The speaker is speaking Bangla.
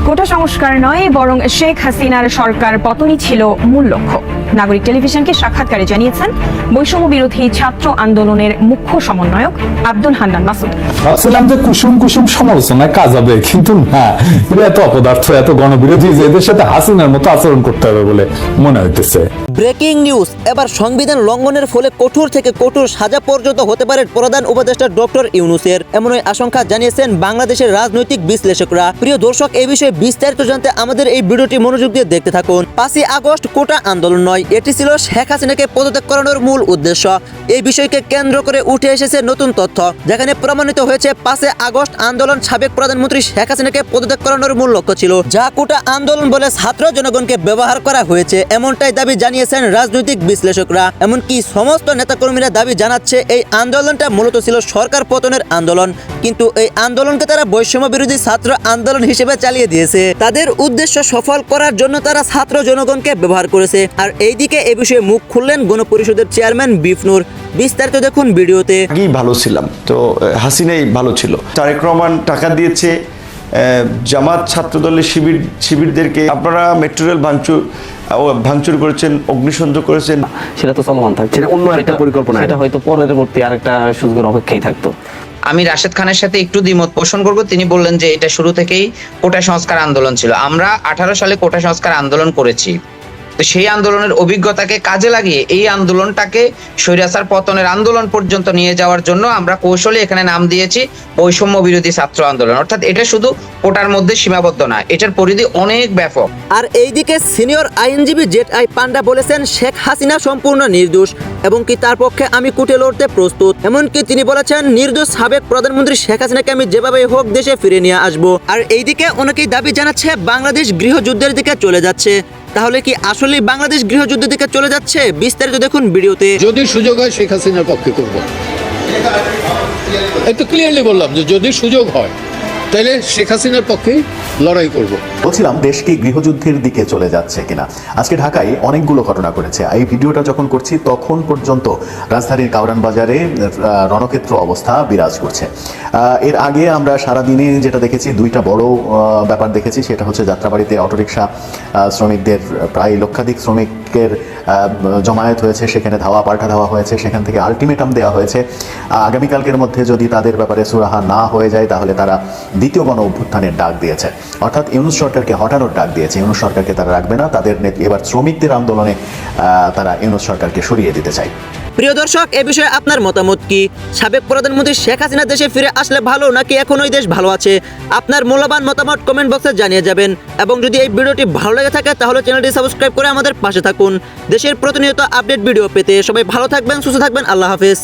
কোটা সংস্কার নয় বরং শেখ হাসিনার সরকার পতনই ছিল মূল লক্ষ্য। নাগরিক টেলিভিশনকে সাক্ষাৎকারে জানিয়েছেন বৈষম্য বিরোধী ছাত্র আন্দোলনের মুখ্য সমন্বয়ক আব্দুল হান্নান মাসুদ। ভাবছিলাম যে কুসুম কুসুম সমালোচনায় কাজ হবে, কিন্তু না, এত অপদার্থ, এত গণবিরোধী, এদের সাথে হাসিনার মতো আচরণ করতে হবে বলে মনে হইতেছে। ব্রেকিং নিউজ, এবার সংবিধান লঙ্ঘনের ফলে কঠোর থেকে কঠোর সাজা পর্যন্ত হতে পারে প্রধান উপদেষ্টা ডক্টর ইউনূসের, এমনই আশঙ্কা জানিয়েছেন বাংলাদেশের রাজনৈতিক বিশ্লেষকরা। প্রিয় দর্শক, এই বিষয়ে বিস্তারিত জানতে আমাদের এই ভিডিওটি মনোযোগ দিয়ে দেখতে থাকুন। 5ই আগস্ট কোটা আন্দোলন নয়, এটি ছিল শেখ হাসিনাকে পদত্যাগ করানোর মূল উদ্দেশ্য। এই বিষয়কে কেন্দ্র করে উঠে এসেছে নতুন তথ্য, যেখানে প্রমাণিত হয়েছে 5 আগস্ট আন্দোলন সাবেক প্রধানমন্ত্রী শেখ হাসিনাকে পদত্যাগ করানোর মূল লক্ষ্য ছিল, যা কোটা আন্দোলন বলে ছাত্র জনগণকে ব্যবহার করা হয়েছে, এমনটাই দাবি জানিয়েছেন রাজনৈতিক বিশ্লেষকরা। এমনকি সমস্ত নেতাকর্মীরা দাবি জানাচ্ছে এই আন্দোলনটা মূলত ছিল সরকার পতনের আন্দোলন, কিন্তু এই আন্দোলনকে তারা বৈষম্য বিরোধী ছাত্র আন্দোলন হিসেবে চালিয়ে দিয়েছে। তাদের উদ্দেশ্য সফল করার জন্য তারা ছাত্র জনগণকে ব্যবহার করেছে। আর এইদিকে এ বিষয়ে মুখ খুললেন গণপরিষদের চেয়ারম্যান বিফনুর। বিস্তারিত দেখুন ভিডিওতে। আগেই ভালো ছিলাম তো, হাসিনাই ভালো ছিল। তারেক রহমান টাকা দিয়েছে জামাত ছাত্রদলের শিবিরদেরকে, আপনারা মেট্রো রেল ভাঙচুর করেছেন, অগ্নিসংযোগ করেছেন, সেটা তো চলমান থাকছে, সেটা অন্য একটা পরিকল্পনা, এটা হয়তো পরবর্তী আরেকটা সুযোগের অপেক্ষায় থাকতো। আমি রাশেদ খানের সাথে একটু দ্বিমত পোষণ করব। তিনি বললেন যে এটা শুরু থেকেই কোটা সংস্কার আন্দোলন ছিল। আমরা 18 সালে কোটা সংস্কার আন্দোলন করেছি, তো সেই আন্দোলনের অভিজ্ঞতাকে কাজে লাগিয়ে এই আন্দোলনটাকে স্বৈরাচার পতনের আন্দোলন পর্যন্ত নিয়ে যাওয়ার জন্য আমরা কৌশলে এখানে নাম দিয়েছি বৈষম্য বিরোধী ছাত্র আন্দোলন। অর্থাৎ এটা শুধু কোটার মধ্যে সীমাবদ্ধ না, এটার পরিধি অনেক ব্যাপক। আর এইদিকে সিনিয়র আইনজীবী জেড.আই পান্ডা বলেছেন শেখ হাসিনা সম্পূর্ণ নির্দোষ এবং কি তার পক্ষে আমি কোর্টে লড়তে প্রস্তুত। এমনকি তিনি বলেছেন নির্দোষ সাবেক প্রধানমন্ত্রী শেখ হাসিনাকে আমি যেভাবে হোক দেশে ফিরে নিয়ে আসবো। আর এইদিকে অনেকেই দাবি জানাচ্ছে বাংলাদেশ গৃহযুদ্ধের দিকে চলে যাচ্ছে। তাহলে কি আসলে বাংলাদেশ গৃহযুদ্ধের দিকে চলে যাচ্ছে? বিস্তারিত দেখুন ভিডিওতে। যদি সুযোগ হয় শেখ হাসিনার পক্ষে করব, একটু ক্লিয়ারলি বললাম যে যদি সুযোগ হয় তাহলে শেখ হাসিনার পক্ষে লড়াই করব। বলছিলাম দেশ কি গৃহযুদ্ধের দিকে চলে যাচ্ছে কিনা। আজকে ঢাকায় অনেকগুলো ঘটনা করেছে। এই ভিডিওটা যখন করছি তখন পর্যন্ত রাজধানীর কাউরান বাজারে রণক্ষেত্র অবস্থা বিরাজ করছে। এর আগে আমরা সারাদিনে যেটা দেখেছি, দুইটা বড় ব্যাপার দেখেছি। সেটা হচ্ছে যাত্রাবাড়িতে অটোরিকশা শ্রমিকদের প্রায় লক্ষাধিক শ্রমিকের জমায়েত হয়েছে, সেখানে ধাওয়া পাল্টা ধাওয়া হয়েছে, সেখান থেকে আলটিমেটাম দেওয়া হয়েছে আগামীকালকের মধ্যে যদি তাদের ব্যাপারে সুরাহা না হয়ে যায় তাহলে তারা দ্বিতীয় গণ অভ্যুত্থানের ডাক দিয়েছে, অর্থাৎ ইউনূস সরকারকে হটানোর ডাক দিয়েছে। ইউনূস সরকারকে তারা রাখবে না, তাদের এবার শ্রমিকদের আন্দোলনে তারা ইউনূস সরকারকে সরিয়ে দিতে চায়। প্রিয় দর্শক, এ বিষয়ে আপনার মতামত কি? সাবেক প্রধানমন্ত্রী শেখ হাসিনা দেশে ফিরে আসলে ভালো নাকি এখনোই দেশ ভালো আছে? আপনার মূল্যবান মতামত কমেন্ট বক্সে জানিয়ে যাবেন। এবং যদি এই ভিডিওটি ভালো লেগে থাকে তাহলে চ্যানেলটি সাবস্ক্রাইব করে আমাদের পাশে থাকুন দেশের প্রতিনিয়ত আপডেট ভিডিও পেতে। সবাই ভালো থাকবেন, সুস্থ থাকবেন, আল্লাহ হাফেজ।